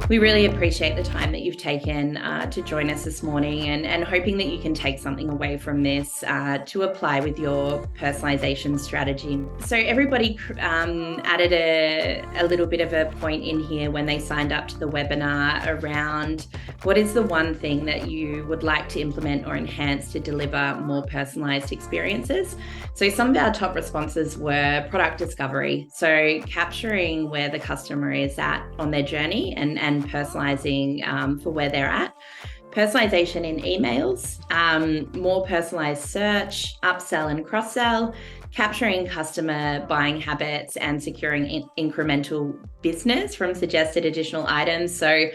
We really appreciate the time that you've taken to join us this morning and hoping that you can take something away from this to apply with your personalisation strategy. So everybody added a little bit of a point in here when they signed up to the webinar around what is the one thing that you would like to implement or enhance to deliver more personalised experiences. So some of our top responses were product discovery. So capturing where the customer is at on their journey and personalizing for where they're at. Personalization in emails, more personalized search, upsell and cross-sell, capturing customer buying habits and securing incremental business from suggested additional items. So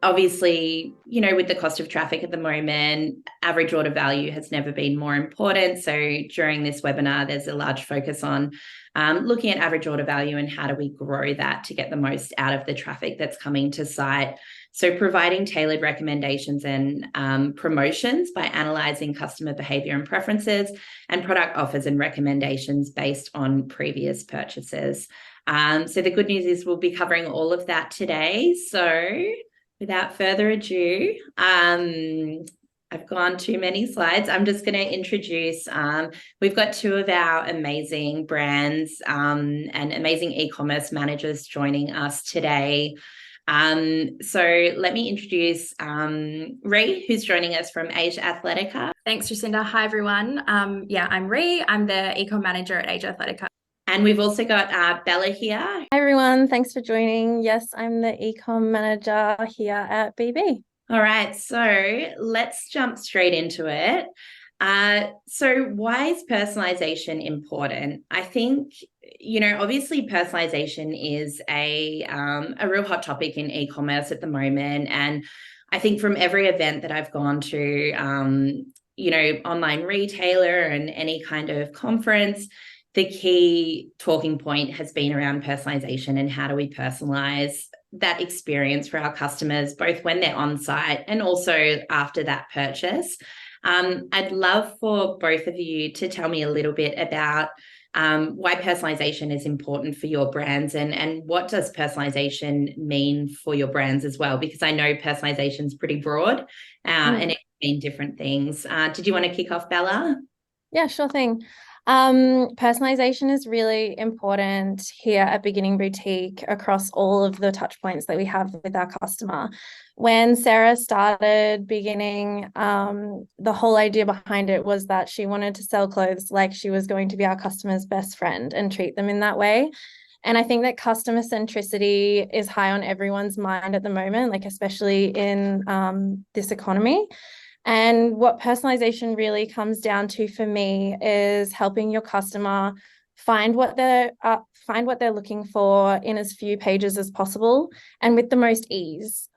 obviously, with the cost of traffic at the moment, average order value has never been more important. So during this webinar, there's a large focus on looking at average order value and how do we grow that to get the most out of the traffic that's coming to site. So providing tailored recommendations and promotions by analysing customer behaviour and preferences and product offers and recommendations based on previous purchases. So the good news is we'll be covering all of that today. So without further ado, I've gone too many slides. I'm just going to introduce, we've got two of our amazing brands and amazing e-commerce managers joining us today. So let me introduce Ree, who's joining us from Asia Athletica. Thanks, Jacinda. Hi, everyone. I'm Ree. I'm the e-com manager at Asia Athletica. And we've also got Bella here. Hi, everyone. Thanks for joining. Yes, I'm the e-com manager here at BB. All right, so let's jump straight into it. So why is personalization important? I think, obviously personalization is a real hot topic in e-commerce at the moment. And I think from every event that I've gone to, online retailer and any kind of conference, the key talking point has been around personalization and how do we personalize that experience for our customers, both when they're on site and also after that purchase. I'd love for both of you to tell me a little bit about why personalization is important for your brands and what does personalization mean for your brands as well? Because I know personalization is pretty broad and it can mean different things. Did you want to kick off, Bella? Yeah, sure thing. Personalization is really important here at Beginning Boutique across all of the touch points that we have with our customer. When Sarah started Beginning, the whole idea behind it was that she wanted to sell clothes like she was going to be our customer's best friend and treat them in that way. And I think that customer centricity is high on everyone's mind at the moment, like especially in this economy. And what personalization really comes down to for me is helping your customer find what they're looking for in as few pages as possible and with the most ease,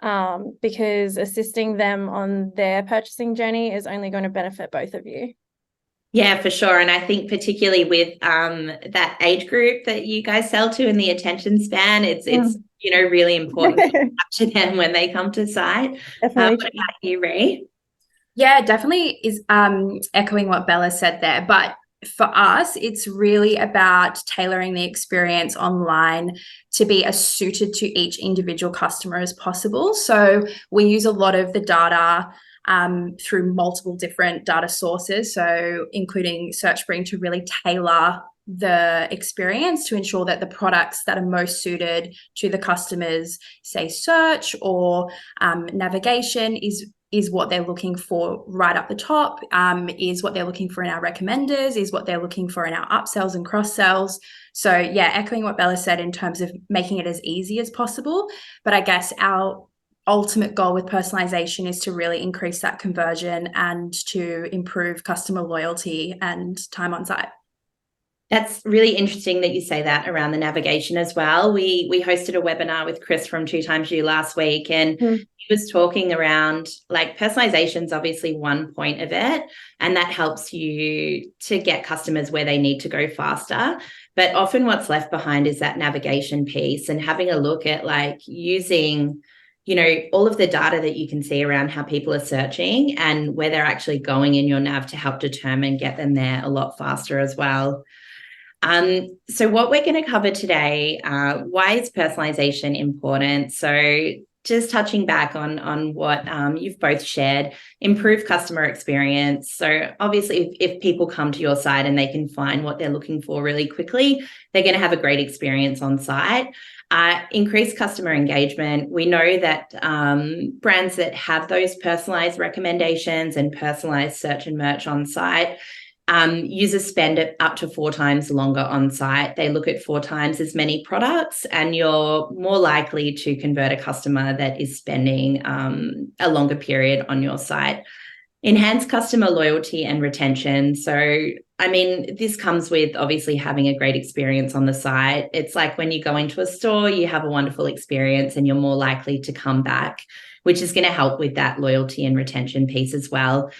because assisting them on their purchasing journey is only going to benefit both of you. Yeah, for sure. And I think particularly with that age group that you guys sell to and the attention span, it's really important to capture them when they come to site. What about you, Ree? Yeah, definitely is echoing what Bella said there. But for us, it's really about tailoring the experience online to be as suited to each individual customer as possible. So we use a lot of the data through multiple different data sources, so including SearchSpring to really tailor the experience to ensure that the products that are most suited to the customers, say search or navigation, is what they're looking for right up the top, is what they're looking for in our recommenders, is what they're looking for in our upsells and cross-sells. So yeah, echoing what Bella said in terms of making it as easy as possible. But I guess our ultimate goal with personalization is to really increase that conversion and to improve customer loyalty and time on site. That's really interesting that you say that around the navigation as well. We hosted a webinar with Chris from 2XU last week, and he was talking around like personalization is obviously one point of it, and that helps you to get customers where they need to go faster. But often what's left behind is that navigation piece and having a look at like using all of the data that you can see around how people are searching and where they're actually going in your nav to help determine get them there a lot faster as well. So what we're going to cover today, why is personalisation important? So just touching back on what you've both shared, improve customer experience. So obviously, if people come to your site and they can find what they're looking for really quickly, they're going to have a great experience on site. Increase customer engagement. We know that brands that have those personalised recommendations and personalised search and merch on site, users spend it up to 4 times longer on site. They look at 4 times as many products, and you're more likely to convert a customer that is spending a longer period on your site. Enhance customer loyalty and retention. So, I mean, this comes with obviously having a great experience on the site. It's like when you go into a store, you have a wonderful experience and you're more likely to come back, which is going to help with that loyalty and retention piece as well.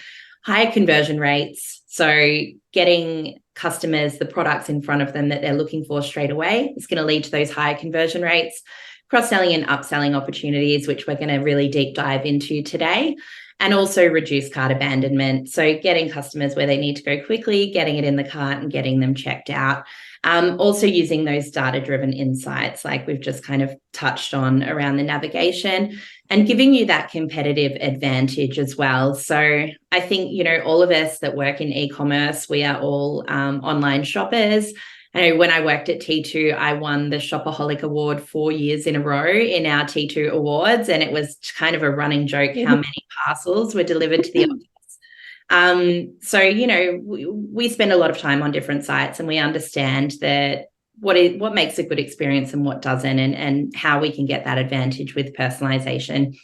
Higher conversion rates. So getting customers the products in front of them that they're looking for straight away is going to lead to those higher conversion rates. Cross-selling and upselling opportunities, which we're going to really deep dive into today. And also reduce cart abandonment. So getting customers where they need to go quickly, getting it in the cart and getting them checked out. Also using those data-driven insights like we've just kind of touched on around the navigation and giving you that competitive advantage as well. So I think, you know, all of us that work in e-commerce, we are all online shoppers. I know when I worked at T2, I won the Shopaholic Award 4 years in a row in our T2 awards. And it was kind of a running joke how many parcels were delivered to the office. So, you know, we spend a lot of time on different sites and we understand that what makes a good experience and what doesn't, and how we can get that advantage with personalization.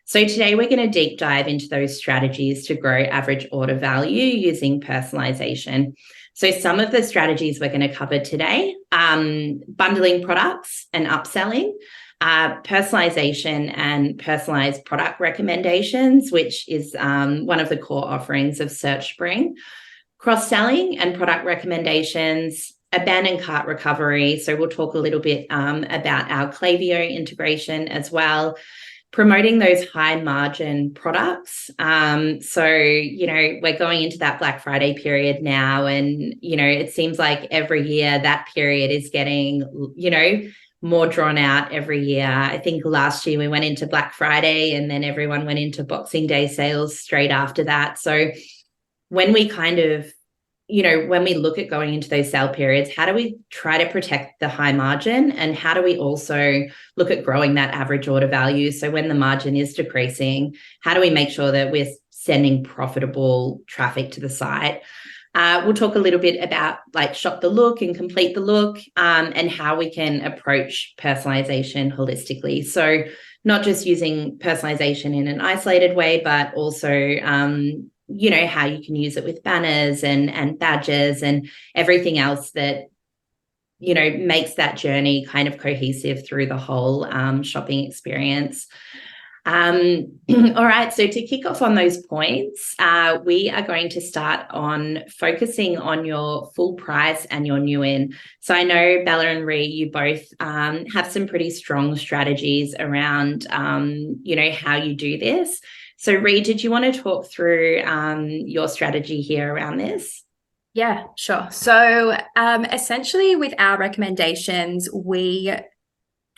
So today we're going to deep dive into those strategies to grow average order value using personalization. So some of the strategies we're going to cover today, bundling products and upselling, personalization and personalized product recommendations, which is one of the core offerings of SearchSpring, cross-selling and product recommendations, abandoned cart recovery. So we'll talk a little bit about our Klaviyo integration as well. Promoting those high margin products. So, you know, we're going into that Black Friday period now, and, you know, it seems like every year that period is getting, you know, more drawn out every year. I think last year we went into Black Friday and then everyone went into Boxing Day sales straight after that. So when we kind of, you know, when we look at going into those sale periods, how do we try to protect the high margin, and how do we also look at growing that average order value? So when the margin is decreasing, how do we make sure that we're sending profitable traffic to the site? We'll talk a little bit about like shop the look and complete the look, and how we can approach personalization holistically. So not just using personalization in an isolated way, but also you know, how you can use it with banners and badges and everything else that, you know, makes that journey kind of cohesive through the whole shopping experience. All right, so to kick off on those points, we are going to start on focusing on your full price and your new in. So I know Bella and Ree, you both have some pretty strong strategies around, you know, how you do this. So Ree, did you want to talk through your strategy here around this? Yeah, sure. So essentially with our recommendations, we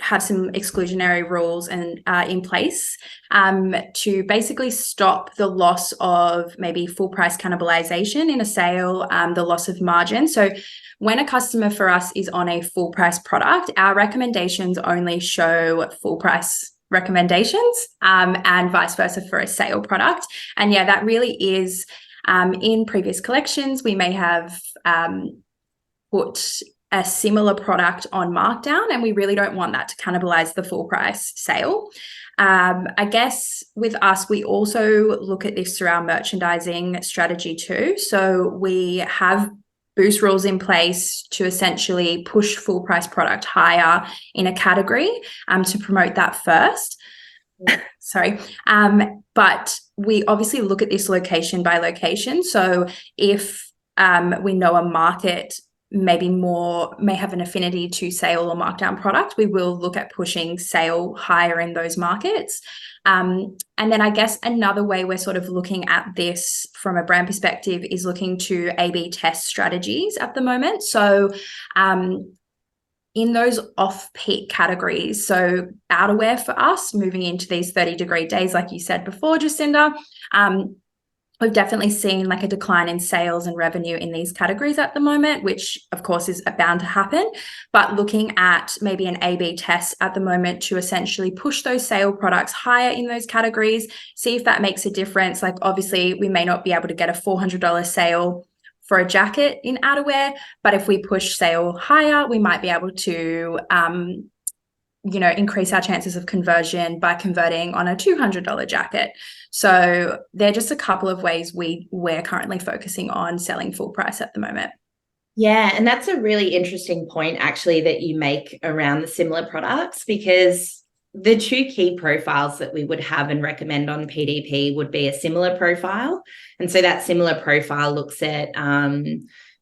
have some exclusionary rules and in place to basically stop the loss of maybe full price cannibalization in a sale, the loss of margin. So when a customer for us is on a full price product, our recommendations only show full price recommendations, and vice versa for a sale product. And yeah, that really is in previous collections, we may have put a similar product on markdown, and we really don't want that to cannibalize the full price sale. I guess with us, we also look at this through our merchandising strategy too. So we have boost rules in place to essentially push full price product higher in a category to promote that first. Sorry. But we obviously look at this location by location. So if we know a market maybe may have an affinity to sale or markdown product, we will look at pushing sale higher in those markets. And then I guess another way we're sort of looking at this from a brand perspective is looking to A/B test strategies at the moment. So in those off-peak categories, so outerwear for us, moving into these 30-degree days, like you said before, Jacinda, we've definitely seen like a decline in sales and revenue in these categories at the moment, which of course is bound to happen. But looking at maybe an A/B test at the moment to essentially push those sale products higher in those categories, see if that makes a difference. Like obviously we may not be able to get a $400 sale for a jacket in outerwear, but if we push sale higher, we might be able to increase our chances of conversion by converting on a $200 jacket. So they're just a couple of ways we're currently focusing on selling full price at the moment. Yeah, and that's a really interesting point actually that you make around the similar products, because the two key profiles that we would have and recommend on PDP would be a similar profile. And so that similar profile looks at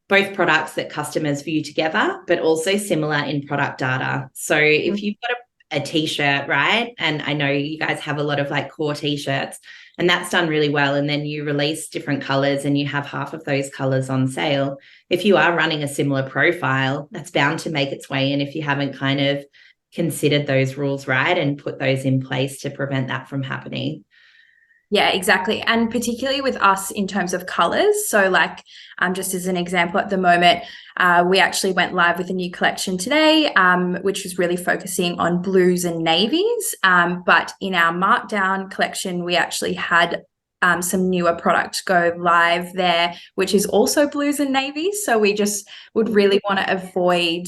both products that customers view together, but also similar in product data. So if you've got a t-shirt, right? And I know you guys have a lot of like core t-shirts, and that's done really well. And then you release different colors and you have half of those colors on sale. If you are running a similar profile, that's bound to make its way in if you haven't kind of considered those rules right and put those in place to prevent that from happening. Yeah, exactly. And particularly with us in terms of colors. So like just as an example at the moment, we actually went live with a new collection today, which was really focusing on blues and navies. But in our markdown collection, we actually had some newer product go live there, which is also blues and navies. So we just would really want to avoid,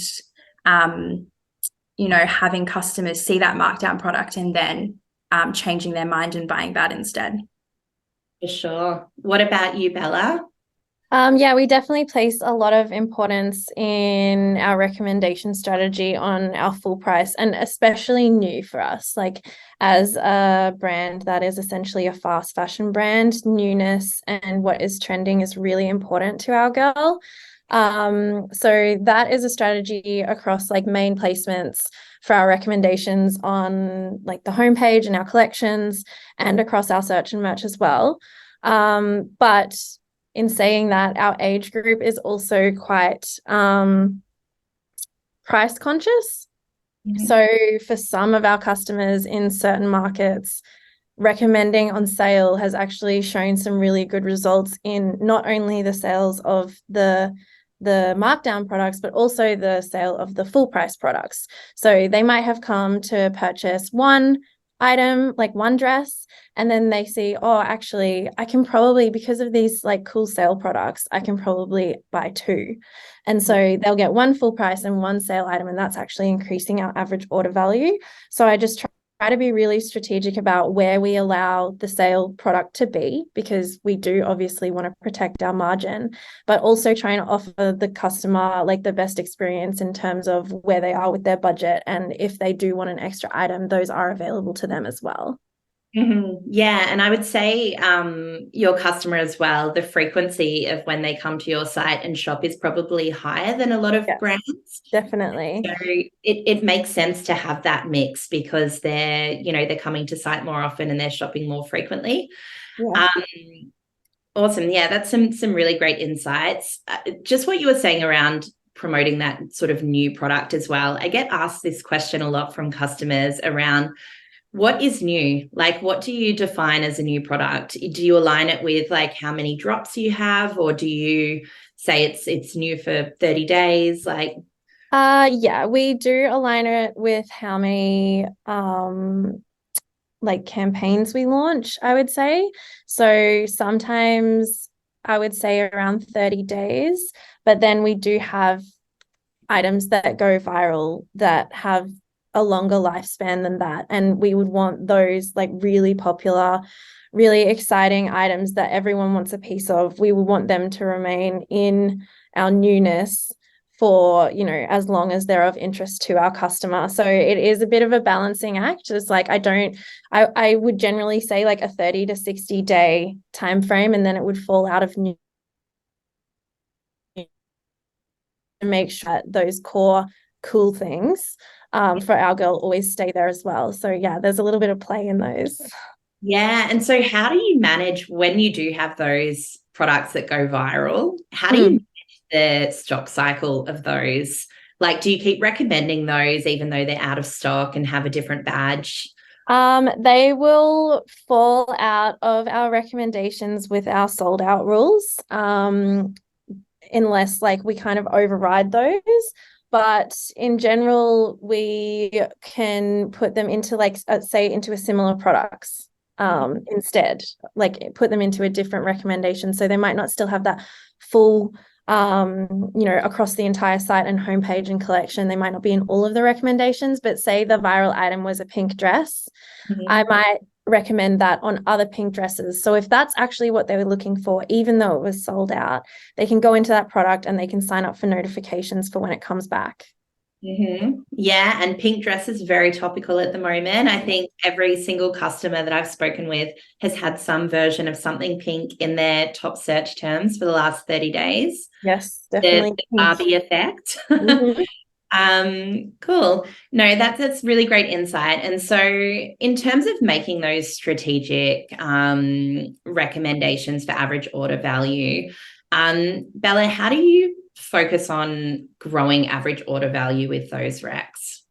having customers see that markdown product and then changing their mind and buying that instead. For sure. What about you, Bella? Yeah, we definitely place a lot of importance in our recommendation strategy on our full price, and especially new for us. Like as a brand that is essentially a fast fashion brand, newness and what is trending is really important to our girl. So that is a strategy across like main placements for our recommendations on like the homepage and our collections and across our search and merch as well. But in saying that, our age group is also quite price conscious. Mm-hmm. So for some of our customers in certain markets, recommending on sale has actually shown some really good results in not only the sales of the markdown products, but also the sale of the full price products. So they might have come to purchase one item, like one dress, and then they see, oh, actually, I can probably, because of these like cool sale products, I can probably buy two. And so they'll get one full price and one sale item, and that's actually increasing our average order value. So I just try to be really strategic about where we allow the sale product to be, because we do obviously want to protect our margin, but also trying to offer the customer like the best experience in terms of where they are with their budget. And if they do want an extra item, those are available to them as well. Mm-hmm. Yeah. And I would say your customer as well, the frequency of when they come to your site and shop is probably higher than a lot of brands. Definitely. So it makes sense to have that mix, because they're coming to site more often and they're shopping more frequently. Yeah. Awesome. Yeah, that's some really great insights. Just what you were saying around promoting that sort of new product as well. I get asked this question a lot from customers around, what is new? Like, what do you define as a new product? Do you align it with like how many drops you have, or do you say it's new for 30 days? Like, yeah, we do align it with how many like campaigns we launch, I would say. So sometimes I would say around 30 days, but then we do have items that go viral that have a longer lifespan than that. And we would want those like really popular, really exciting items that everyone wants a piece of. We would want them to remain in our newness for, as long as they're of interest to our customer. So it is a bit of a balancing act. It's like, I would generally say like a 30 to 60 day time frame, and then it would fall out of newness make sure that those core cool things for our girl always stay there as well. So yeah, there's a little bit of play in those. Yeah. And so how do you manage when you do have those products that go viral? How do you manage the stock cycle of those? Like, do you keep recommending those even though they're out of stock and have a different badge? They will fall out of our recommendations with our sold out rules, unless like we kind of override those. But in general, we can put them into like, say, into a similar products instead, like put them into a different recommendation. So they might not still have that full across the entire site and homepage and collection. They might not be in all of the recommendations, but say the viral item was a pink dress, I might recommend that on other pink dresses. So if that's actually what they were looking for, even though it was sold out, they can go into that product and they can sign up for notifications for when it comes back. Yeah, and pink dress is very topical at the moment. I think every single customer that I've spoken with has had some version of something pink in their top search terms for the last 30 days. Yes, definitely. The Barbie effect. Cool. No, that's really great insight. And so in terms of making those strategic recommendations for average order value, Bella, how do you focus on growing average order value with those recs?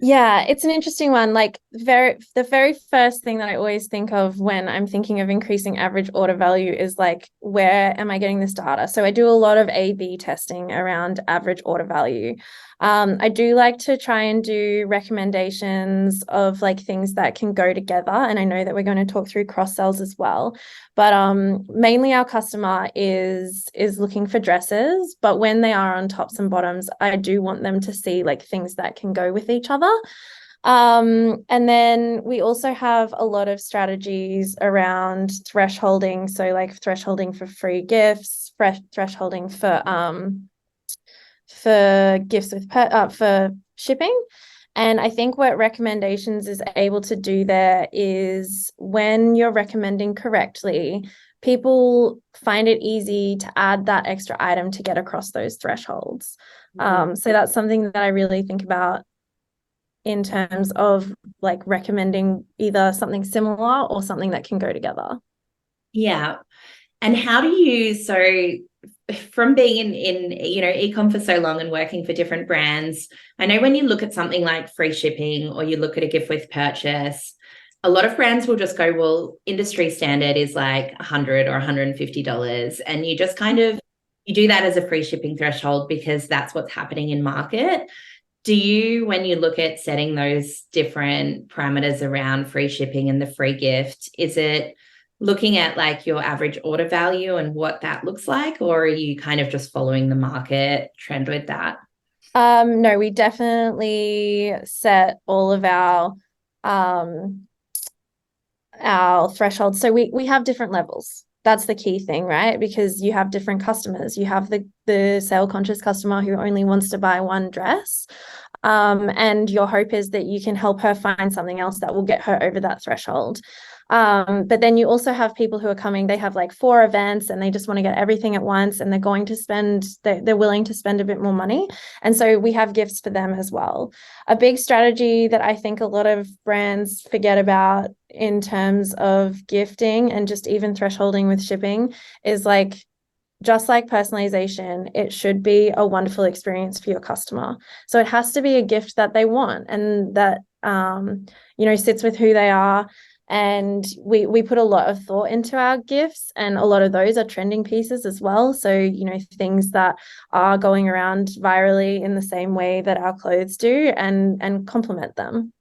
Yeah, it's an interesting one. Like the very first thing that I always think of when I'm thinking of increasing average order value is like, where am I getting this data? So I do a lot of A/B testing around average order value. I do like to try and do recommendations of like things that can go together. And I know that we're going to talk through cross sells as well. But mainly our customer is looking for dresses, but when they are on tops and bottoms, I do want them to see like things that can go with each other. And then we also have a lot of strategies around thresholding. So like thresholding for free gifts, thresholding for gifts with for shipping. And I think what recommendations is able to do there is when you're recommending correctly, people find it easy to add that extra item to get across those thresholds. So that's something that I really think about in terms of like recommending either something similar or something that can go together. Yeah. And how do you, so from being in ecom for so long and working for different brands, I know when you look at something like free shipping or you look at a gift with purchase, a lot of brands will just go, well, industry standard is like $100 or $150. And you just kind of, you do that as a free shipping threshold because that's what's happening in market. Do you, when you look at setting those different parameters around free shipping and the free gift, is it looking at like your average order value and what that looks like, or are you kind of just following the market trend with that? No, we definitely set all of our thresholds. So we have different levels. That's the key thing, right? Because you have different customers. You have the sale conscious customer who only wants to buy one dress. And your hope is that you can help her find something else that will get her over that threshold. But then you also have people who are coming, they have like 4 events and they just want to get everything at once and they're going to spend, they're willing to spend a bit more money. And so we have gifts for them as well. A big strategy that I think a lot of brands forget about in terms of gifting and just even thresholding with shipping is like, just like personalization, it should be a wonderful experience for your customer. So it has to be a gift that they want and that, sits with who they are. And we put a lot of thought into our gifts, and a lot of those are trending pieces as well. So, things that are going around virally in the same way that our clothes do and complement them.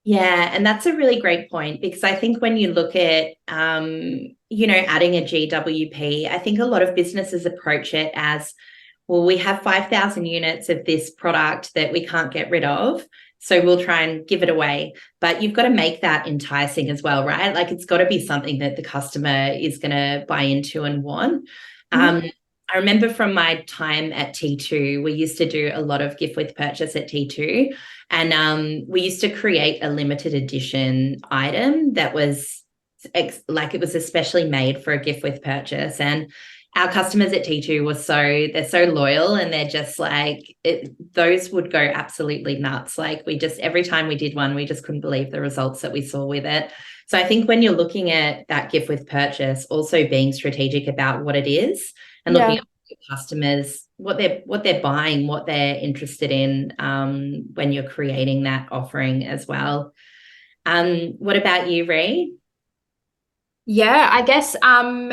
Yeah, and that's a really great point because I think when you look at, adding a GWP, I think a lot of businesses approach it as, well, we have 5,000 units of this product that we can't get rid of, so we'll try and give it away. But you've got to make that enticing as well, right? Like it's got to be something that the customer is going to buy into and want. I remember from my time at T2, we used to do a lot of gift with purchase at T2. And we used to create a limited edition item that was it was especially made for a gift with purchase. And our customers at T2 they're so loyal, and they're just like, those would go absolutely nuts. Like every time we did one, we just couldn't believe the results that we saw with it. So I think when you're looking at that gift with purchase, also being strategic about what it is and looking at customers, what they're buying, what they're interested in, when you're creating that offering as well. What about you, Ree? Yeah, I guess on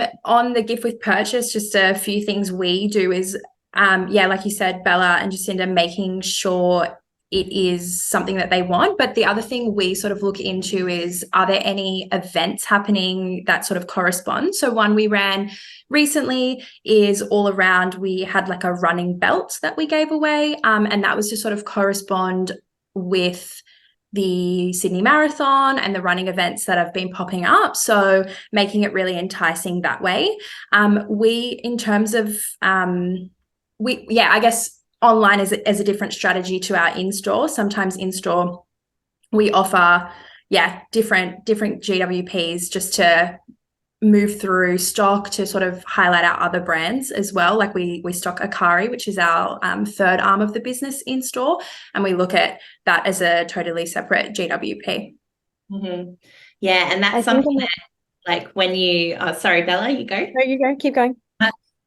the gift with purchase, just a few things we do is like you said, Bella and Jacinda, making sure it is something that they want. But the other thing we sort of look into is, are there any events happening that sort of correspond? So one we ran recently is all around, we had like a running belt that we gave away, and that was to sort of correspond with the Sydney Marathon and the running events that have been popping up. So making it really enticing that way. In terms of, I guess online is a different strategy to our in-store. Sometimes in-store we offer, different GWPs just to move through stock, to sort of highlight our other brands as well. Like we stock Akari, which is our third arm of the business in store, and we look at that as a totally separate GWP. Mm-hmm. Yeah, and that's something that, like, when you sorry, Bella, you go. No, you go, keep going.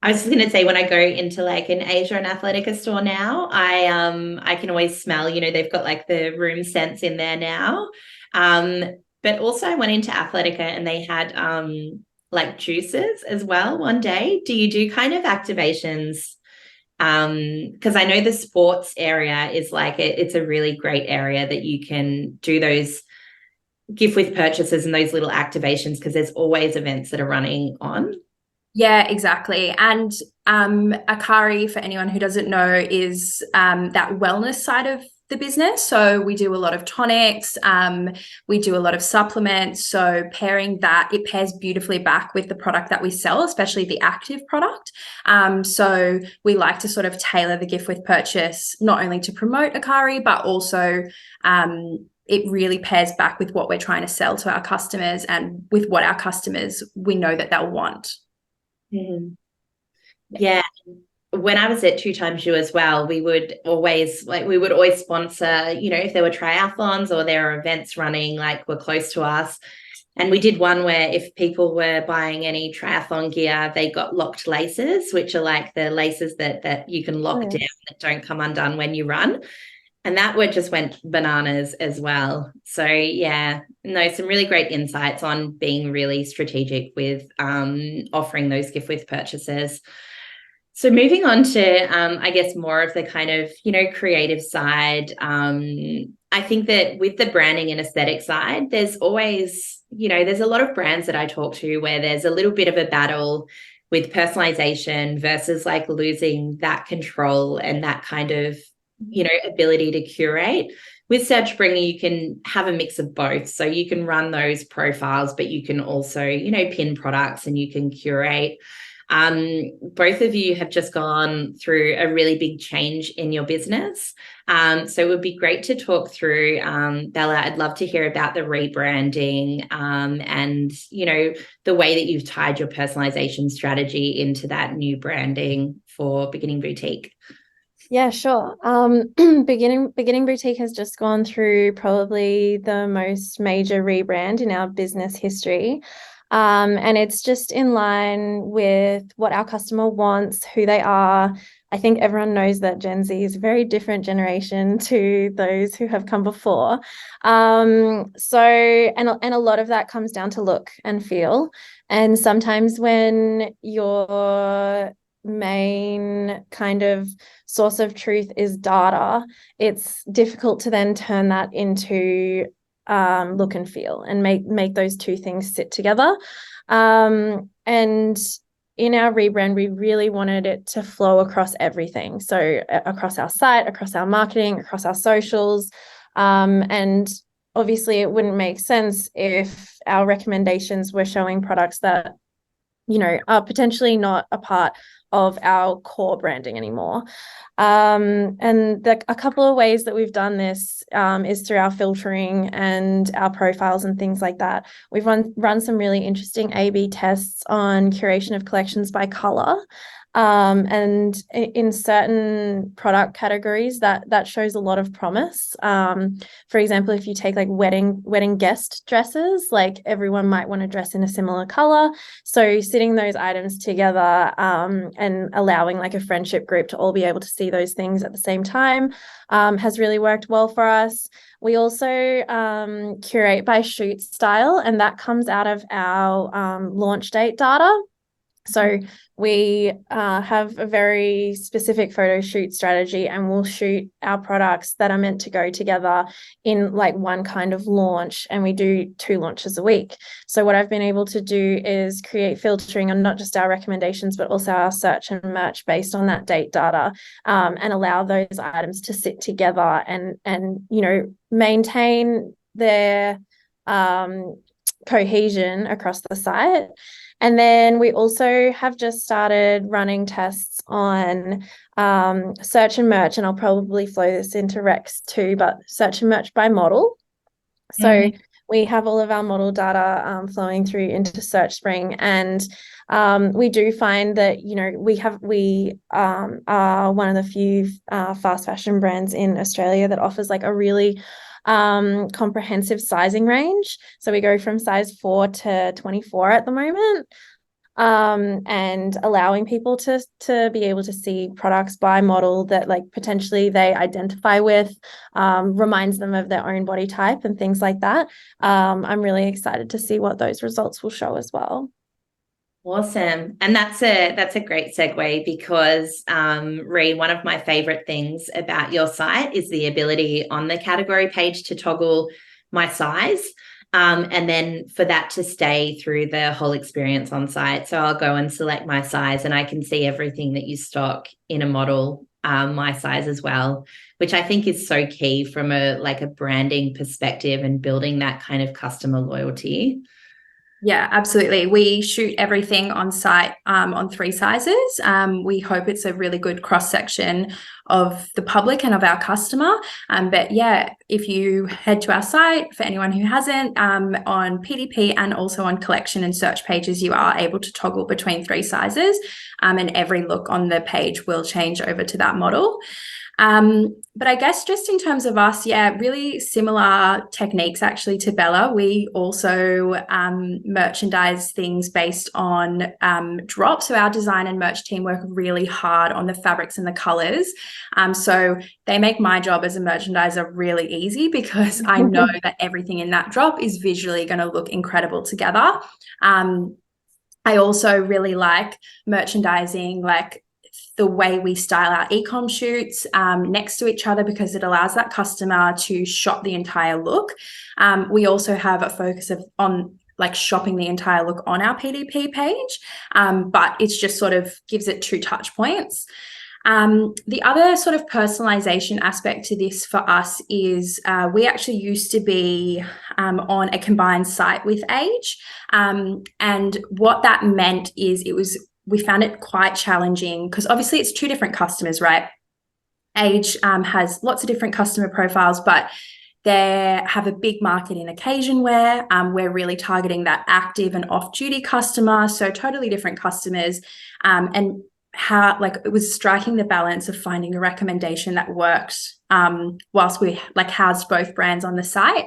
I was just going to say, when I go into like an Asia and Athletica store now, I can always smell, they've got like the room scents in there now. But also I went into Athletica and they had like juices as well one day. Do you do kind of activations? Because I know the sports area is like it's a really great area that you can do those gift with purchases and those little activations, because there's always events that are running on. Yeah, exactly. And Akari, for anyone who doesn't know, is that wellness side of the business. So we do a lot of tonics, we do a lot of supplements. So pairing that, it pairs beautifully back with the product that we sell, especially the active product. So we like to sort of tailor the gift with purchase, not only to promote Akari, but also it really pairs back with what we're trying to sell to our customers and with what our customers, we know that they'll want. Mm-hmm. Yeah. When I was at Two Times You as well, we would always sponsor, if there were triathlons or there are events running, like were close to us. And we did one where if people were buying any triathlon gear, they got locked laces, which are like the laces that you can lock down that don't come undone when you run. And that word just went bananas as well. So some really great insights on being really strategic with offering those gift with purchases. So moving on to, I guess, more of the kind of, creative side. I think that with the branding and aesthetic side, there's always, there's a lot of brands that I talk to where there's a little bit of a battle with personalization versus like losing that control and that kind of, ability to curate. With Search Bringer, you can have a mix of both. So you can run those profiles, but you can also, pin products and you can curate. Both of you have just gone through a really big change in your business. So it would be great to talk through, Bella, I'd love to hear about the rebranding and, the way that you've tied your personalization strategy into that new branding for Beginning Boutique. Yeah, sure. Beginning Boutique has just gone through probably the most major rebrand in our business history. And it's just in line with what our customer wants, who they are. I think everyone knows that Gen Z is a very different generation to those who have come before. And a lot of that comes down to look and feel. And sometimes when your main kind of source of truth is data, it's difficult to then turn that into look and feel and make those two things sit together. And in our rebrand, we really wanted it to flow across everything. So across our site, across our marketing, across our socials. And obviously it wouldn't make sense if our recommendations were showing products that, are potentially not a part of our core branding anymore. And a couple of ways that we've done this is through our filtering and our profiles and things like that. We've run some really interesting A/B tests on curation of collections by color. And in certain product categories that shows a lot of promise. For example, if you take like wedding guest dresses, like everyone might want to dress in a similar color. So sitting those items together and allowing like a friendship group to all be able to see those things at the same time has really worked well for us. We also curate by shoot style, and that comes out of our launch date data. So we have a very specific photo shoot strategy, and we'll shoot our products that are meant to go together in like one kind of launch, and we do 2 launches a week. So what I've been able to do is create filtering on not just our recommendations, but also our search and merch based on that date data, and allow those items to sit together and maintain their cohesion across the site. And then we also have just started running tests on search and merch, and I'll probably flow this into Rex too, but search and merch by model. So we have all of our model data flowing through into SearchSpring, and we do find that we are one of the few fast fashion brands in Australia that offers like a really comprehensive sizing range. So we go from size 4 to 24 at the moment, and allowing people to be able to see products by model that like potentially they identify with, reminds them of their own body type and things like that. I'm really excited to see what those results will show as well. Awesome. And that's a great segue because, Reed, one of my favorite things about your site is the ability on the category page to toggle my size, and then for that to stay through the whole experience on site. So I'll go and select my size and I can see everything that you stock in a model, my size as well, which I think is so key from a branding perspective and building that kind of customer loyalty. Yeah, absolutely. We shoot everything on site on 3 sizes. We hope it's a really good cross-section of the public and of our customer. But yeah, if you head to our site, for anyone who hasn't, on PDP and also on collection and search pages, you are able to toggle between 3 sizes, and every look on the page will change over to that model. But I guess just in terms of us, yeah, really similar techniques actually to Bella. We also merchandise things based on drop. So our design and merch team work really hard on the fabrics and the colors. So they make my job as a merchandiser really easy because I know that everything in that drop is visually going to look incredible together. I also really like merchandising, like the way we style our e-com shoots next to each other, because it allows that customer to shop the entire look. We also have a focus on like shopping the entire look on our PDP page, but it's just sort of gives it 2 touch points. The other sort of personalization aspect to this for us is we actually used to be on a combined site with Age, and what that meant is we found it quite challenging because obviously it's 2 different customers, right? Age has lots of different customer profiles, but they have a big market in occasion wear. We're really targeting that active and off-duty customer, so totally different customers. And how it was striking the balance of finding a recommendation that worked whilst we housed both brands on the site.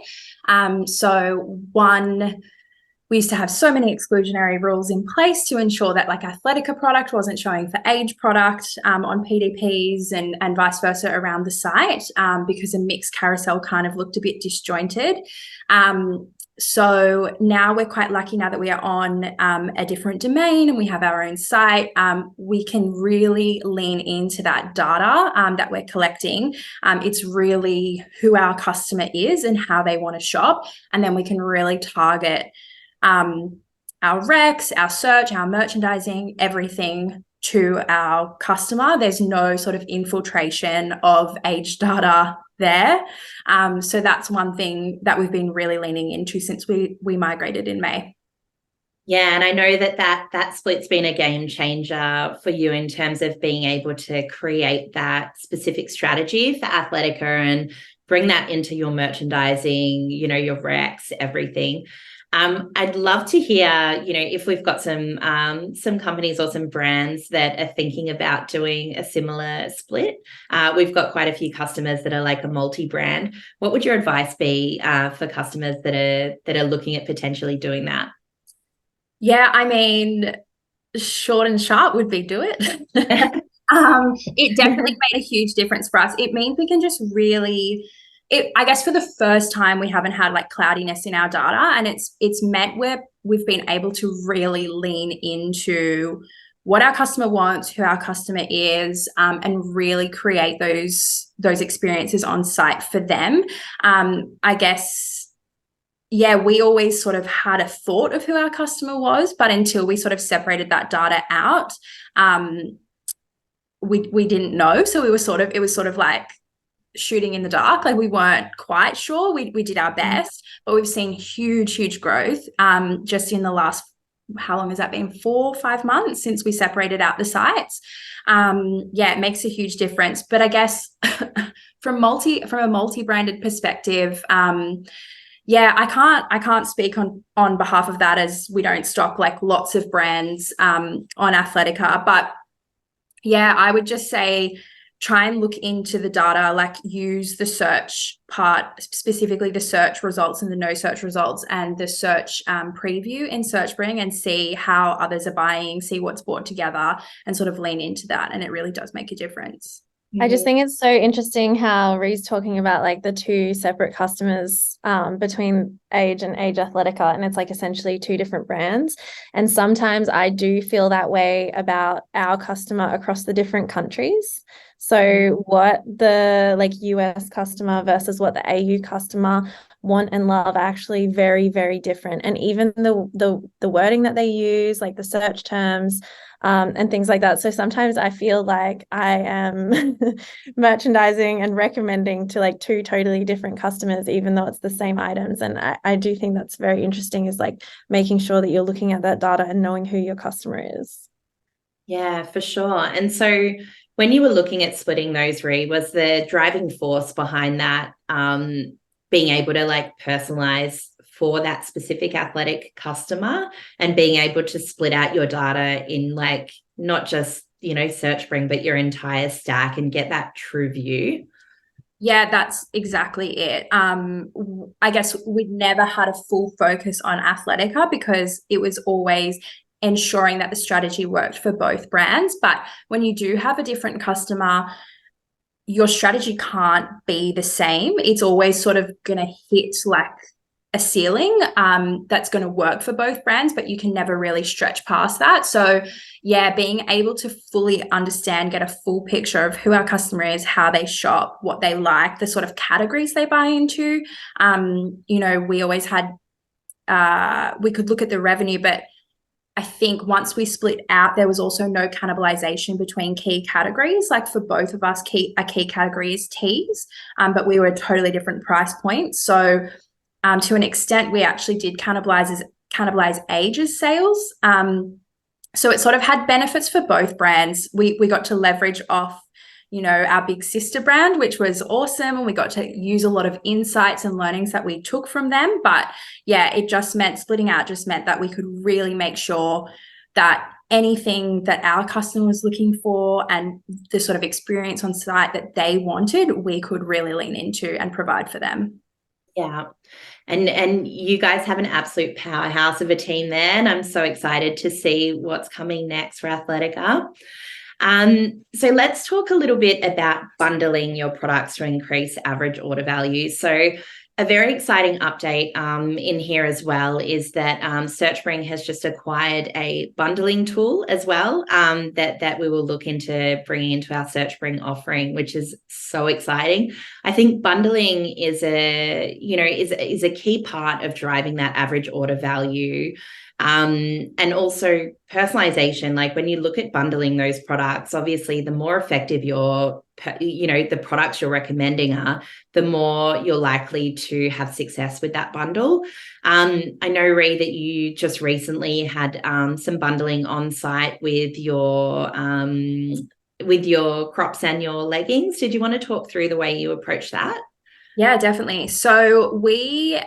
We used to have so many exclusionary rules in place to ensure that Athletica product wasn't showing for Age product on PDPs and vice versa around the site, because a mixed carousel kind of looked a bit disjointed. So now we're quite lucky now that we are on a different domain and we have our own site. We can really lean into that data that we're collecting. It's really who our customer is and how they want to shop. And then we can really target our recs, our search, our merchandising, everything to our customer. There's no sort of infiltration of Age data there. So that's one thing that we've been really leaning into since we migrated in May. Yeah, and I know that split's been a game changer for you in terms of being able to create that specific strategy for Athletica and bring that into your merchandising, your recs, everything. I'd love to hear, if we've got some companies or some brands that are thinking about doing a similar split. We've got quite a few customers that are like a multi-brand. What would your advice be for customers that are looking at potentially doing that? Yeah, I mean, short and sharp would be do it. It definitely made a huge difference for us. It means we can just really, I guess for the first time, we haven't had like cloudiness in our data, and it's meant we've been able to really lean into what our customer wants, who our customer is, and really create those experiences on site for them. I guess, yeah, we always sort of had a thought of who our customer was, but until we sort of separated that data out, we didn't know. So it was sort of like shooting in the dark. Like we weren't quite sure. We did our best, but we've seen huge growth just in the last, how long has that been? 4 or 5 months since we separated out the sites. Yeah, it makes a huge difference. But I guess from a multi-branded perspective, yeah, I can't speak on behalf of that, as we don't stock like lots of brands on Athletica. But yeah, I would just say try and look into the data, like use the search part, specifically the search results and the no search results and the search preview in SearchSpring, and see how others are buying, see what's brought together, and sort of lean into that. And it really does make a difference. I just think it's so interesting how Ree's talking about like the two separate customers between Age and Age Athletica, and it's like essentially two different brands. And sometimes I do feel that way about our customer across the different countries. So what the like US customer versus what the AU customer want and love are actually very, very different. And even the wording that they use, like the search terms, and things like that. So sometimes I feel like I am merchandising and recommending to like two totally different customers, even though it's the same items. And I do think that's very interesting, is like making sure that you're looking at that data and knowing who your customer is. Yeah, for sure. And so when you were looking at splitting those, Ree, was the driving force behind that being able to like personalize for that specific athletic customer and being able to split out your data in like not just, SearchSpring, but your entire stack and get that true view? Yeah, that's exactly it. I guess we'd never had a full focus on Athletica because it was always ensuring that the strategy worked for both brands. But when you do have a different customer, your strategy can't be the same. It's always sort of going to hit like a ceiling that's going to work for both brands, but you can never really stretch past that. So yeah, being able to fully understand, get a full picture of who our customer is, how they shop, what they like, the sort of categories they buy into. We always had, we could look at the revenue, but I think once we split out, there was also no cannibalization between key categories. Like for both of us, a key category is teas, but we were a totally different price point. So to an extent, we actually did cannibalize Age's sales. So it sort of had benefits for both brands. We got to leverage off, our big sister brand, which was awesome. And we got to use a lot of insights and learnings that we took from them. But yeah, splitting out just meant that we could really make sure that anything that our customer was looking for and the sort of experience on site that they wanted, we could really lean into and provide for them. Yeah. And you guys have an absolute powerhouse of a team there, and I'm so excited to see what's coming next for Athletica. So let's talk a little bit about bundling your products to increase average order value. So a very exciting update in here as well is that SearchSpring has just acquired a bundling tool as well that we will look into bringing into our SearchSpring offering, which is so exciting. I think bundling is a key part of driving that average order value. And also personalization, like when you look at bundling those products, obviously the more effective the products you're recommending are, the more you're likely to have success with that bundle. I know, Ree, that you just recently had some bundling on site with your crops and your leggings. Did you want to talk through the way you approach that? Yeah, definitely. So we,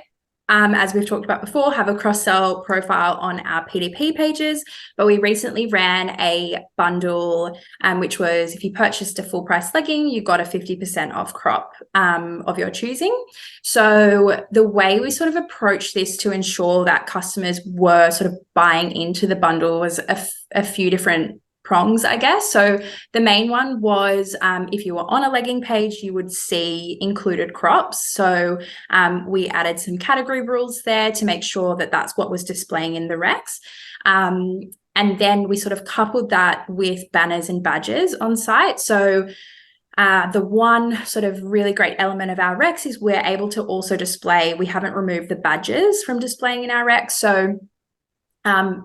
as we've talked about before, have a cross-sell profile on our PDP pages, but we recently ran a bundle, which was if you purchased a full price legging, you got a 50% off crop of your choosing. So the way we sort of approached this to ensure that customers were sort of buying into the bundle was a few different prongs, I guess. So the main one was if you were on a legging page, you would see included crops. So we added some category rules there to make sure that that's what was displaying in the recs. And then we sort of coupled that with banners and badges on site. So the one sort of really great element of our recs is we're able to also display, we haven't removed the badges from displaying in our recs. So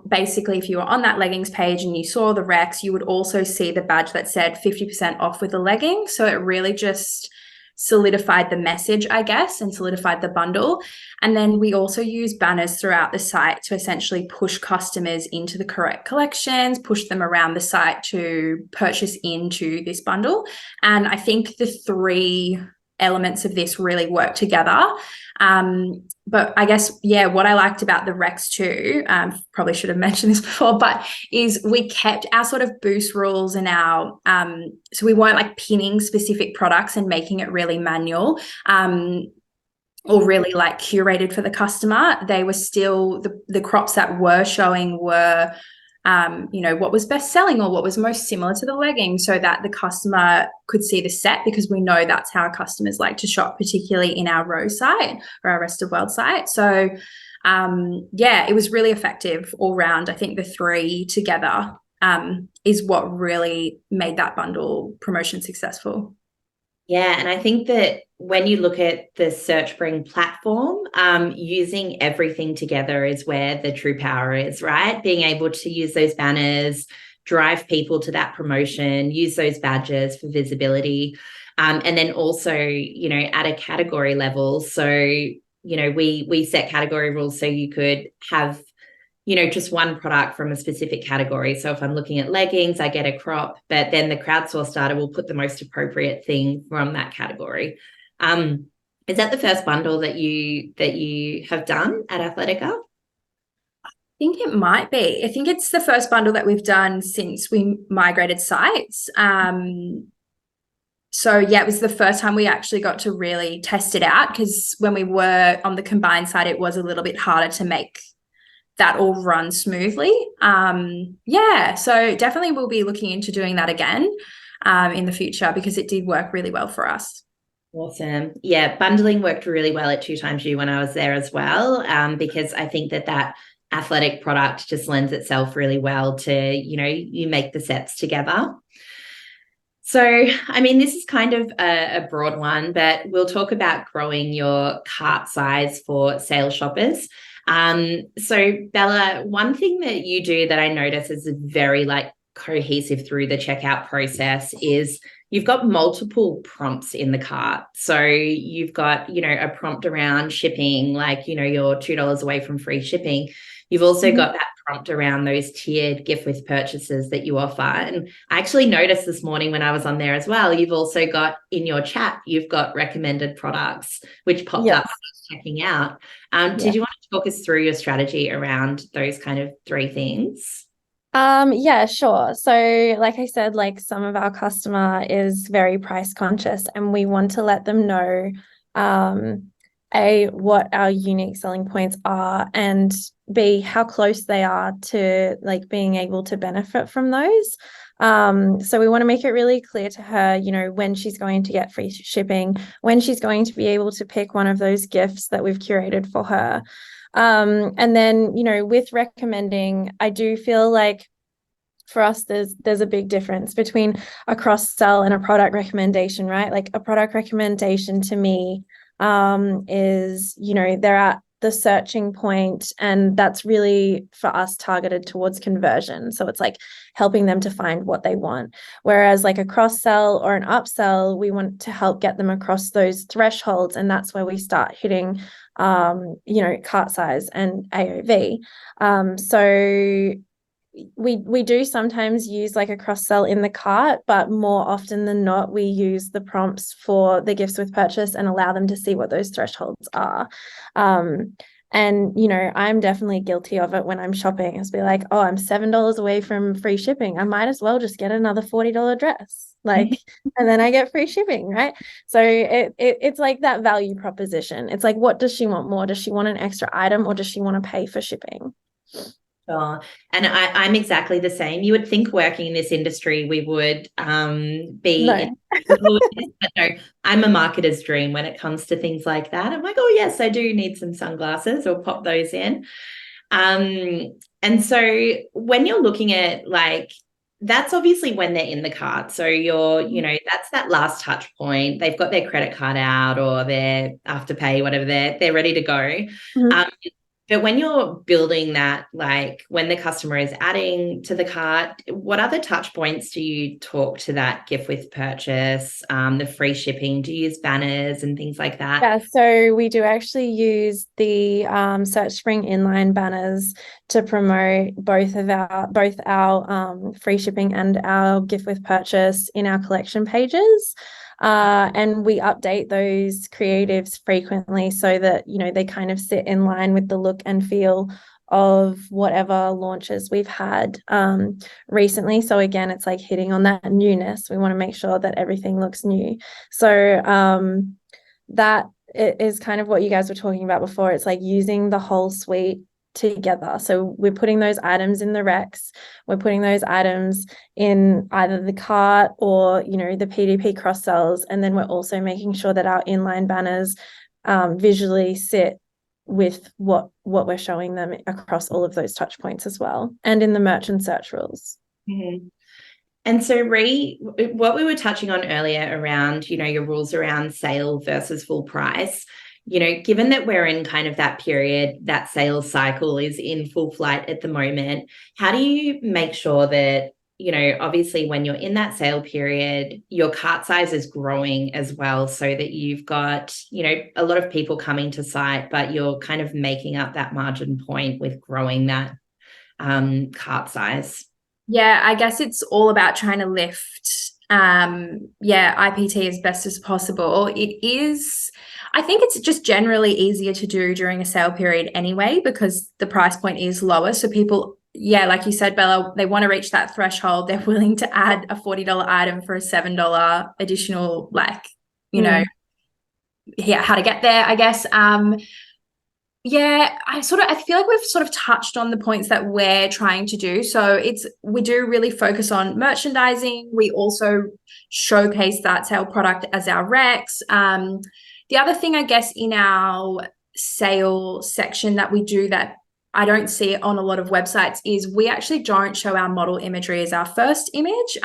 basically, if you were on that leggings page and you saw the recs, you would also see the badge that said 50% off with the legging. So it really just solidified the message, I guess, and solidified the bundle. And then we also use banners throughout the site to essentially push customers into the correct collections, push them around the site to purchase into this bundle. And I think the three elements of this really work together. But I guess, yeah, what I liked about the Rex too, probably should have mentioned this before, but is we kept our sort of boost rules and our, so we weren't like pinning specific products and making it really manual. Or really like curated for the customer. They were still, the crops that were showing were what was best selling or what was most similar to the legging, so that the customer could see the set, because we know that's how customers like to shop, particularly in our row site or our rest of world site. So it was really effective all round. I think the three together is what really made that bundle promotion successful. Yeah, and I think that when you look at the SearchBring platform, using everything together is where the true power is, right? Being able to use those banners, drive people to that promotion, use those badges for visibility, and then also, at a category level. So, we set category rules so you could have just one product from a specific category. So if I'm looking at leggings, I get a crop, but then the crowdsourced data will put the most appropriate thing from that category. Is that the first bundle that you have done at Athletica? I think it might be. I think it's the first bundle that we've done since we migrated sites. So yeah, it was the first time we actually got to really test it out, because when we were on the combined side, it was a little bit harder to make that all run smoothly. So definitely we'll be looking into doing that again in the future, because it did work really well for us. Awesome. Yeah, bundling worked really well at 2XU when I was there as well, because I think that athletic product just lends itself really well to, you make the sets together. So, I mean, this is kind of a broad one, but we'll talk about growing your cart size for sales shoppers. So Bella, one thing that you do that I notice is very cohesive through the checkout process is you've got multiple prompts in the cart. So you've got, a prompt around shipping, you're $2 away from free shipping. You've also got that prompt around those tiered gift with purchases that you offer. And I actually noticed this morning when I was on there as well, you've also got in your chat, you've got recommended products, which popped up when I was checking out. Did you want to talk us through your strategy around those kind of three things? Yeah, sure. So like I said, some of our customer is very price conscious, and we want to let them know what our unique selling points are, and B, how close they are to being able to benefit from those. So we want to make it really clear to her, when she's going to get free shipping, when she's going to be able to pick one of those gifts that we've curated for her. And then, with recommending, I do feel like for us, there's a big difference between a cross sell and a product recommendation, right? Like a product recommendation to me is, they're at the searching point, and that's really for us targeted towards conversion. So it's like helping them to find what they want. Whereas like a cross sell or an upsell, we want to help get them across those thresholds, and that's where we start hitting cart size and AOV. So we do sometimes use like a cross sell in the cart, but more often than not, we use the prompts for the gifts with purchase and allow them to see what those thresholds are. And I'm definitely guilty of it when I'm shopping. It's be like, oh, I'm $7 away from free shipping. I might as well just get another $40 dress, like, and then I get free shipping, right? So it's like that value proposition. It's like, what does she want more? Does she want an extra item, or does she want to pay for shipping? Sure. And I'm exactly the same. You would think working in this industry, we would be influenced, but no, I'm a marketer's dream when it comes to things like that. I'm like, oh, yes, I do need some sunglasses, or pop those in. And so when you're looking at like, that's obviously when they're in the cart. So that's that last touch point. They've got their credit card out, or their Afterpay, whatever, they're ready to go. Mm-hmm. But when you're building that, like when the customer is adding to the cart, what other touch points do you talk to that gift with purchase, the free shipping? Do you use banners and things like that? Yeah, so we do actually use the Search Spring inline banners to promote both our free shipping and our gift with purchase in our collection pages. And we update those creatives frequently so that, they kind of sit in line with the look and feel of whatever launches we've had recently. So again, it's like hitting on that newness. We want to make sure that everything looks new. So that is kind of what you guys were talking about before. It's like using the whole suite together. So we're putting those items in the recs, we're putting those items in either the cart or the PDP cross sells, and then we're also making sure that our inline banners visually sit with what we're showing them across all of those touch points as well, and in the merchant search rules. Mm-hmm. And so, what we were touching on earlier around, your rules around sale versus full price, given that we're in kind of that period, that sales cycle is in full flight at the moment, how do you make sure that, obviously when you're in that sale period, your cart size is growing as well, so that you've got, a lot of people coming to site, but you're kind of making up that margin point with growing that cart size? Yeah, I guess it's all about trying to lift IPT as best as possible. I think it's just generally easier to do during a sale period anyway, because the price point is lower. So people, like you said, Bella, they want to reach that threshold. They're willing to add a $40 item for a $7 additional, how to get there, I guess. I feel like we've sort of touched on the points that we're trying to do. So we do really focus on merchandising. We also showcase that sale product as our recs. The other thing, I guess, in our sale section that we do that I don't see it on a lot of websites is we actually don't show our model imagery as our first image.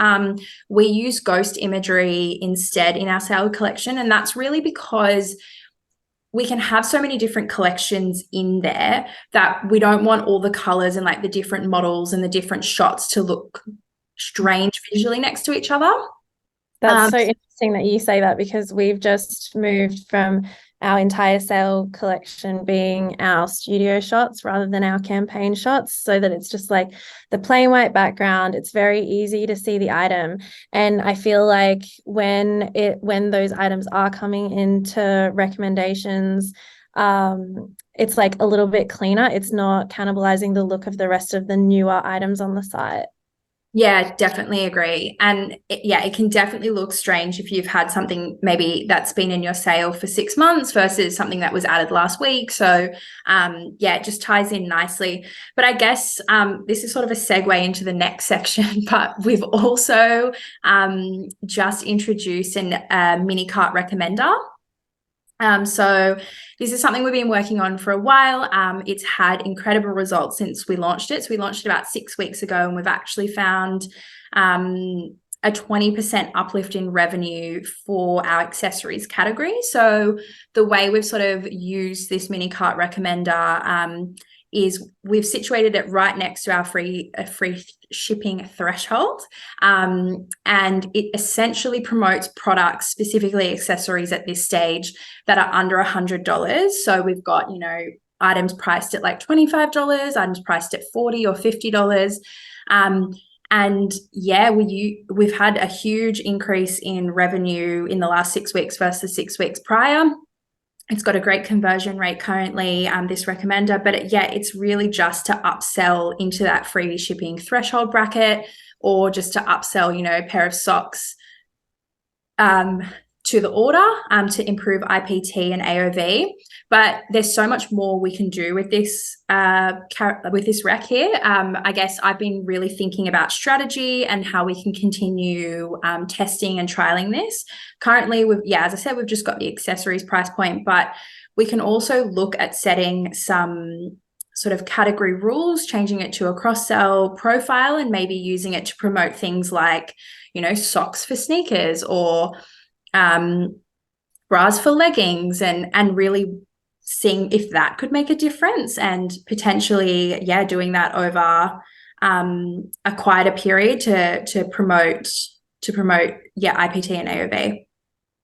We use ghost imagery instead in our sale collection. And that's really because we can have so many different collections in there that we don't want all the colors and like the different models and the different shots to look strange visually next to each other. That's so interesting that you say that, because we've just moved from our entire sale collection being our studio shots rather than our campaign shots, so that it's just like the plain white background. It's very easy to see the item, and I feel like when those items are coming into recommendations, it's like a little bit cleaner. It's not cannibalizing the look of the rest of the newer items on the site. Yeah, definitely agree. And it can definitely look strange if you've had something maybe that's been in your sale for 6 months versus something that was added last week. So it just ties in nicely. But I guess this is sort of a segue into the next section, but we've also just introduced a mini cart recommender. So this is something we've been working on for a while. It's had incredible results since we launched it. So we launched it about 6 weeks ago, and we've actually found a 20% uplift in revenue for our accessories category. So the way we've sort of used this mini cart recommender is we've situated it right next to our free shipping threshold, and it essentially promotes products, specifically accessories at this stage, that are under $100. So we've got, you know, items priced at like $25, items priced at $40 or $50. And yeah, we've had a huge increase in revenue in the last 6 weeks versus 6 weeks prior. It's got a great conversion rate currently, this recommender, but it's really just to upsell into that free shipping threshold bracket, or just to upsell, you know, a pair of socks to the order to improve IPT and AOV. But there's so much more we can do with this rec here. I guess I've been really thinking about strategy and how we can continue testing and trialing this. Currently, as I said, we've just got the accessories price point, but we can also look at setting some sort of category rules, changing it to a cross-sell profile, and maybe using it to promote things like, you know, socks for sneakers, or bras for leggings, and really seeing if that could make a difference, and potentially, doing that over a quieter period to promote IPT and AOV.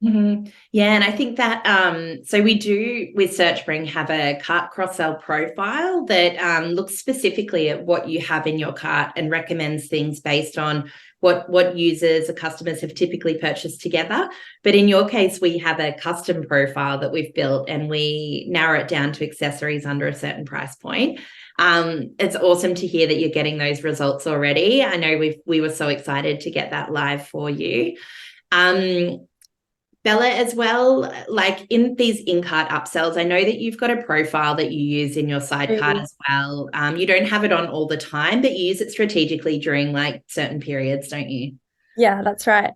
Mm-hmm. Yeah, and I think that so we do with SearchBring have a cart cross-sell profile that looks specifically at what you have in your cart and recommends things based on what users or customers have typically purchased together. But in your case, we have a custom profile that we've built, and we narrow it down to accessories under a certain price point. It's awesome to hear that you're getting those results already. I know we were so excited to get that live for you. Bella, as well, like in these in-cart upsells, I know that you've got a profile that you use in your sidecar as well. You don't have it on all the time, but you use it strategically during like certain periods, don't you? Yeah, that's right.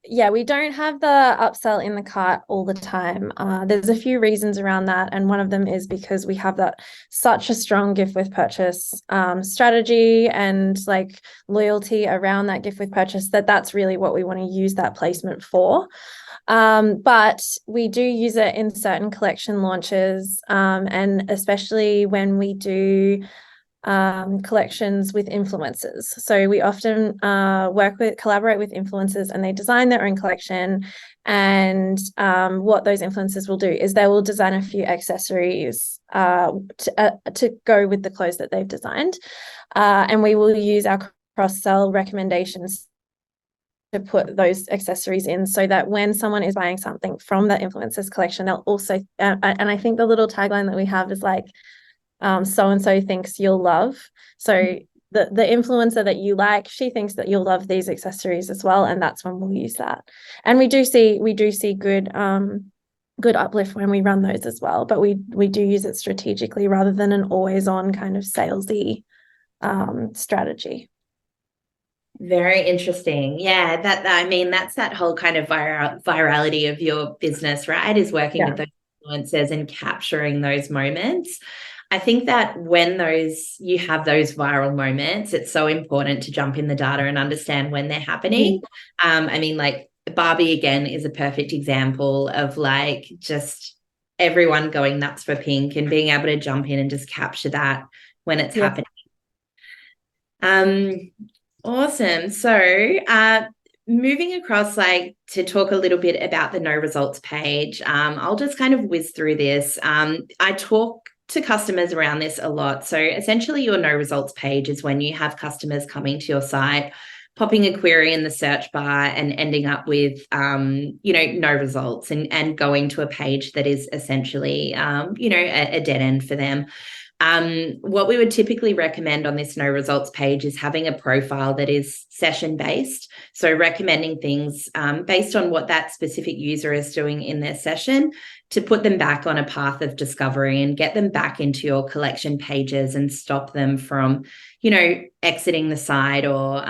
We don't have the upsell in the cart all the time. There's a few reasons around that, and one of them is because we have such a strong gift with purchase strategy and like loyalty around that gift with purchase, that's really what we want to use that placement for. But we do use it in certain collection launches, and especially when we do collections with influencers. So we often collaborate with influencers, and they design their own collection. And what those influencers will do is they will design a few accessories to go with the clothes that they've designed. And we will use our cross-sell recommendations to put those accessories in, so that when someone is buying something from that influencer's collection, they'll also, and I think the little tagline that we have is like, so-and-so thinks you'll love. So the influencer that you like, she thinks that you'll love these accessories as well, and that's when we'll use that. And we do see good uplift when we run those as well, but we do use it strategically rather than an always on kind of salesy strategy. Very interesting. Yeah, that's that whole kind of virality of your business, right? Is working with those influencers and capturing those moments. I think that when you have those viral moments, it's so important to jump in the data and understand when they're happening. I mean, like Barbie again is a perfect example of like just everyone going nuts for pink and being able to jump in and just capture that when it's happening. Awesome. So moving across, like to talk a little bit about the no results page. I'll just kind of whiz through this. I talk to customers around this a lot. So essentially your no results page is when you have customers coming to your site, popping a query in the search bar and ending up with, no results and going to a page that is essentially, a dead end for them. What we would typically recommend on this no results page is having a profile that is session based. So recommending things based on what that specific user is doing in their session to put them back on a path of discovery and get them back into your collection pages and stop them from, exiting the site or,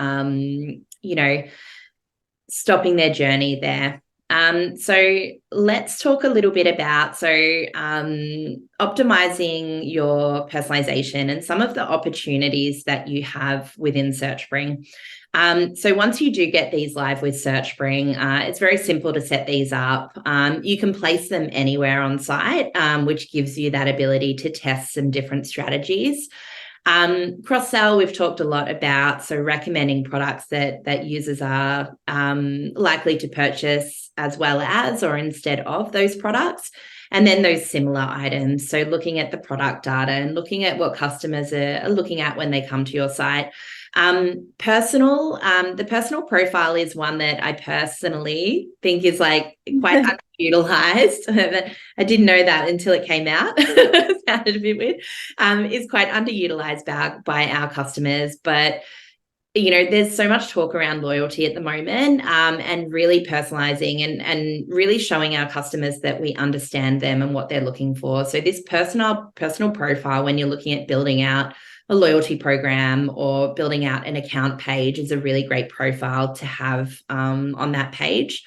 stopping their journey there. So let's talk a little bit about optimizing your personalization and some of the opportunities that you have within SearchSpring. So once you do get these live with SearchSpring, it's very simple to set these up. You can place them anywhere on site, which gives you that ability to test some different strategies. Cross-sell, we've talked a lot about, so recommending products that users are likely to purchase as well as or instead of those products. And then those similar items. So looking at the product data and looking at what customers are looking at when they come to your site. The personal profile is one that I personally think is like quite underutilized. I didn't know that until it came out. It sounded a bit weird. Is quite underutilized by our customers, but there's so much talk around loyalty at the moment, and really personalizing and really showing our customers that we understand them and what they're looking for. So this personal profile, when you're looking at building out a loyalty program or building out an account page, is a really great profile to have on that page.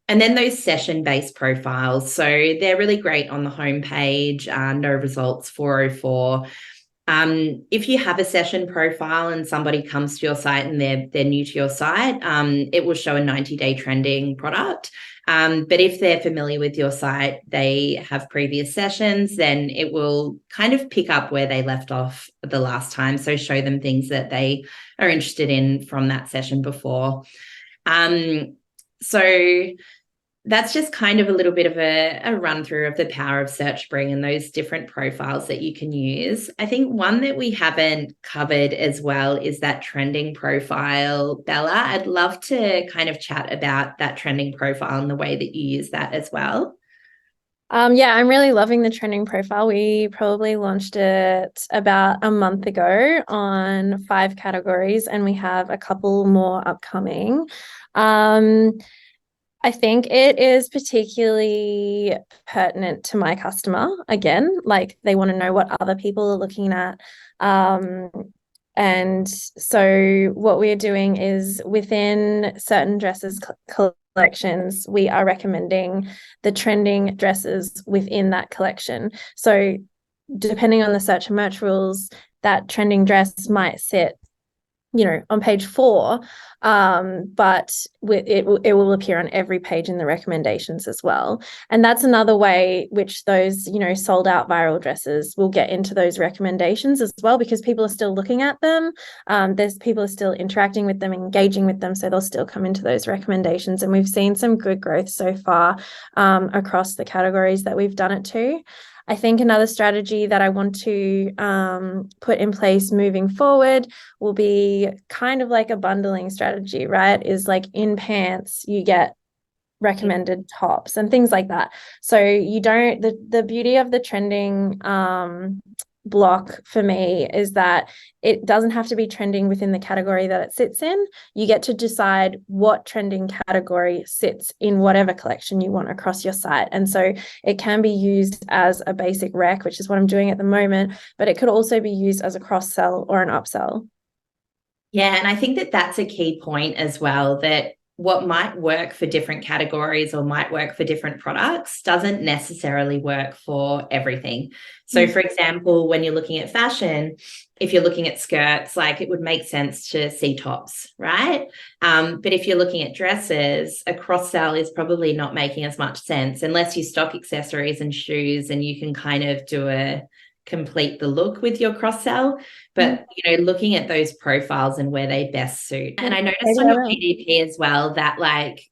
And then those session-based profiles. So they're really great on the homepage, no results 404. If you have a session profile and somebody comes to your site and they're new to your site, it will show a 90-day trending product. But if they're familiar with your site, they have previous sessions, then it will kind of pick up where they left off the last time. So show them things that they are interested in from that session before. So that's just kind of a little bit of a run through of the power of SearchSpring and those different profiles that you can use. I think one that we haven't covered as well is that trending profile. Bella, I'd love to kind of chat about that trending profile and the way that you use that as well. Yeah, I'm really loving the trending profile. We probably launched it about a month ago on 5 categories, and we have a couple more upcoming. I think it is particularly pertinent to my customer. Again, like they want to know what other people are looking at. And so what we're doing is within certain dresses collections, we are recommending the trending dresses within that collection. So depending on the search and merch rules, that trending dress might sit on page 4, but it will appear on every page in the recommendations as well. And that's another way which those, sold out viral dresses will get into those recommendations as well, because people are still looking at them. People are still interacting with them, engaging with them, so they'll still come into those recommendations. And we've seen some good growth so far across the categories that we've done it to. I think another strategy that I want to put in place moving forward will be kind of like a bundling strategy, right? Is like in pants, you get recommended tops and things like that. So you don't, the beauty of the trending block for me is that it doesn't have to be trending within the category that it sits in. You get to decide what trending category sits in whatever collection you want across your site. And so it can be used as a basic rec, which is what I'm doing at the moment, but it could also be used as a cross-sell or an upsell. Yeah, and I think that that's a key point as well, that what might work for different categories or might work for different products doesn't necessarily work for everything. So for example, when you're looking at fashion, if you're looking at skirts, like it would make sense to see tops, right? But if you're looking at dresses, a cross-sell is probably not making as much sense unless you stock accessories and shoes and you can kind of do complete the look with your cross-sell. But looking at those profiles and where they best suit. And I noticed on your PDP as well that like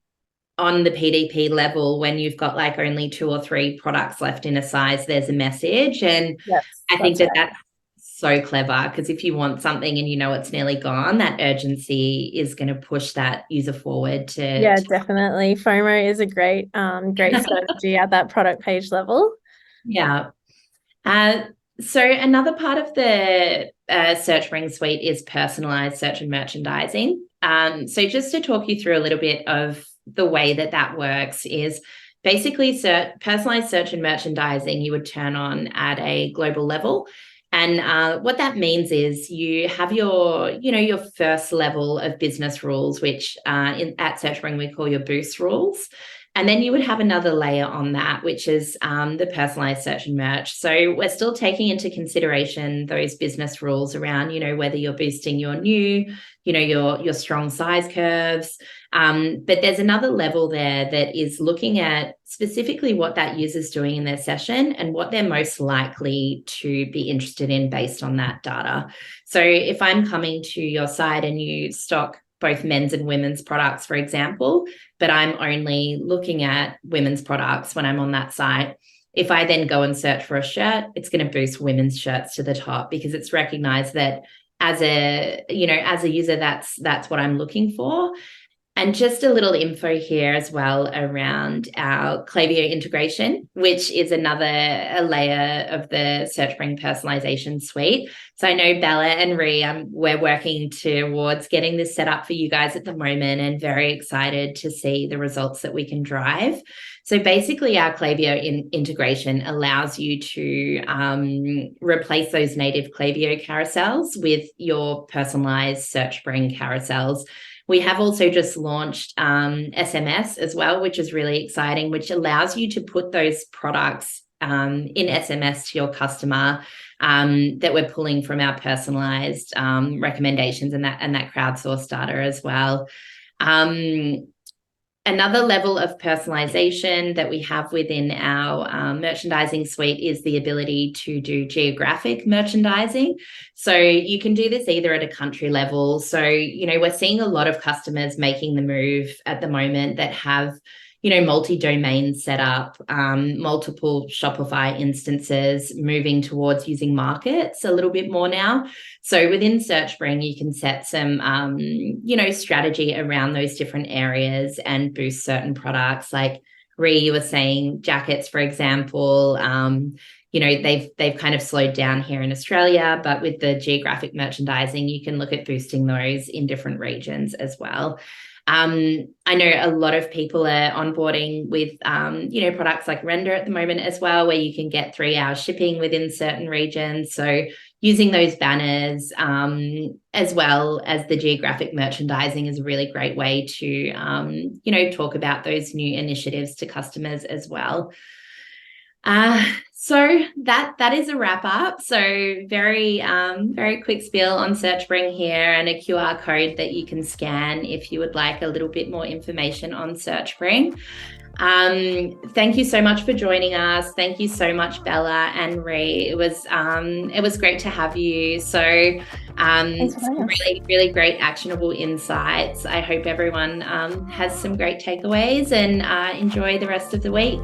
on the PDP level, when you've got like only 2 or 3 products left in a size, there's a message. And yes, I think that's so clever, because if you want something and it's nearly gone, that urgency is going to push that user forward to definitely. FOMO is a great strategy at that product page level. Yeah. So another part of the SearchSpring suite is personalized search and merchandising. So just to talk you through a little bit of the way that works is basically personalized search and merchandising you would turn on at a global level. And what that means is you have your first level of business rules, which at SearchSpring we call your boost rules. And then you would have another layer on that, which is the personalized search and merch. So we're still taking into consideration those business rules around, whether you're boosting your new, your strong size curves. But there's another level there that is looking at specifically what that user's doing in their session and what they're most likely to be interested in based on that data. So if I'm coming to your site and you stock both men's and women's products, for example, but I'm only looking at women's products when I'm on that site. If I then go and search for a shirt, it's going to boost women's shirts to the top because it's recognized that as a user, that's what I'm looking for. And just a little info here as well around our Klaviyo integration, which is a layer of the SearchSpring personalization suite. So I know Bella and Ree, we're working towards getting this set up for you guys at the moment and very excited to see the results that we can drive. So basically our Klaviyo integration allows you to replace those native Klaviyo carousels with your personalized SearchSpring carousels. We have also just launched SMS as well, which is really exciting, which allows you to put those products in SMS to your customer that we're pulling from our personalized recommendations and that crowdsourced data as well. Another level of personalization that we have within our merchandising suite is the ability to do geographic merchandising. So you can do this either at a country level. So, we're seeing a lot of customers making the move at the moment that have, multi-domain set up, multiple Shopify instances, moving towards using markets a little bit more now. So within SearchSpring, you can set some, strategy around those different areas and boost certain products. Like Ree, you were saying jackets, for example, they've kind of slowed down here in Australia, but with the geographic merchandising, you can look at boosting those in different regions as well. I know a lot of people are onboarding with, products like Render at the moment as well, where you can get 3-hour shipping within certain regions. So using those banners, as well as the geographic merchandising is a really great way to, talk about those new initiatives to customers as well. So that is a wrap up. So very quick spiel on SearchSpring here and a QR code that you can scan if you would like a little bit more information on SearchSpring. Thank you so much for joining us. Thank you so much, Bella and Ree. It was great to have you. So really, really great actionable insights. I hope everyone has some great takeaways and enjoy the rest of the week.